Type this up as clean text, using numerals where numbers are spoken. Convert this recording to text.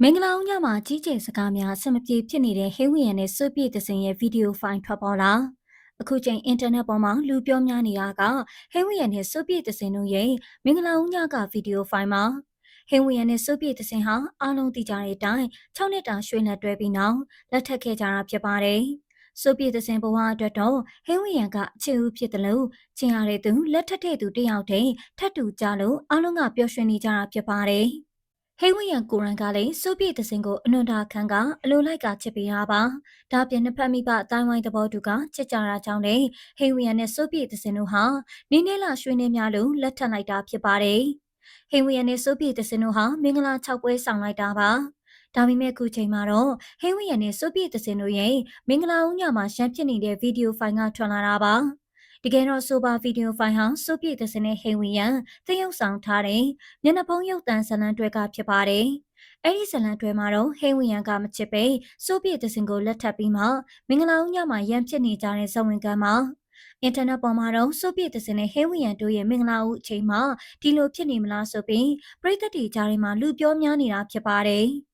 မင်္ဂလာဦးညမှာကြီးကျယ်စကားများအဆင်မပြေဖြစ်နေတဲ့ဟေးဝီယန်နဲ့စွပ်ပြည့်သစင်ရဲ့ဗီဒီယိုဖိုင်ထွက်ပေါ်လာအခုချိန်အင်တာနက်ပေါ်မှာလူပြောများနေတာကဟေးဝီယန်နဲ့စွပ်ပြည့်သစင်တို့ရဲ့မင်္ဂလာဦးညကဗီဒီယိုဖိုင်မှာဟေးဝီယန်နဲ့စွပ်ပြည့်သစင်ဟာအားလုံးသိကြတဲ့အတိုင်း6နှစ်တာရွှေလက်တွဲပြီးနောက်လက်ထပ်ခဲ့ကြတာဖြစ်ပါတယ်စွပ်ပြည့်သစင်ဘဝအတွက်တော့ဟေးဝီယန်ကအခြေဦးဖြစ်တယ်လို့ကျင်ရတဲ့သူလက်ထပ်တဲ့သူတယောက်တည်းထပ်တူကြလို့အားလုံးကပျော်ရွှင်နေကြတာဖြစ်ပါတယ်ဟေးဝီယန်ကိုရန်ကလည်းစိုးပြေသစင်ကိုအနွန်တာခန်းကအလိုလိုက်ကချစ်ပေးတာပါ။ဒါပြင်နှစ်ဖက်မိဘအတိုင်းဝိုင်းသဘောတူကချစ်ကြတာကြောင့်လေဟေးဝီယန်နဲ့စိုးပြေသစင်တို့ဟာနင်းနေလာရွှေနေများလို့လက်ထပ်လိုက်တာဖြစ်ပါတယ်။ဟေးဝီယန်နဲ့စိုးပြေသစင်တို့ဟာမင်္ဂလာ6ပွဲဆောင်လိုက်တာပါ။ဒါပေမဲ့အခုချိန်မှာတော့ဟေးဝီယန်နဲ့စိုးပြေသစင်တို့ရဲ့မင်္ဂလာဦးညမှာရန်ဖြစ်နေတဲ့ဗီဒီယိုဖိုင်ကထွက်လာတာပါ။တကယ်တော့ဆိုပါဗီဒီယိုဖိုင်ဟာစိုးပြေသစင်နဲ့ဟေးဝီယန်သရုပ်ဆောင်ထားတဲ့မျက်နှာဖုံးရုပ်သံဇာတ်လမ်းတွေကဖြစ်ပါတယ်။အဲ့ဒီဇာတ်လမ်းတွေမှာတော့ဟေးဝီယန်ကမချစ်ပဲစိုးပြေသစင်ကိုလက်ထပ်ပြီးမှမင်္ဂလာဦးညမှာရန်ဖြစ်နေကြတဲ့ဇဝင်ကမ်းမှာအင်တာနက်ပေါ်မှာတော့စိုးပြေသစင်နဲ့ဟေးဝီယန်တို့ရဲ့မင်္ဂလာဦးအချိန်မှာဒီလိုဖြစ်နေမလားဆိုပြီးပရိသတ်တွေကြားထဲမှာလူပြောများနေတာဖြစ်ပါတယ်။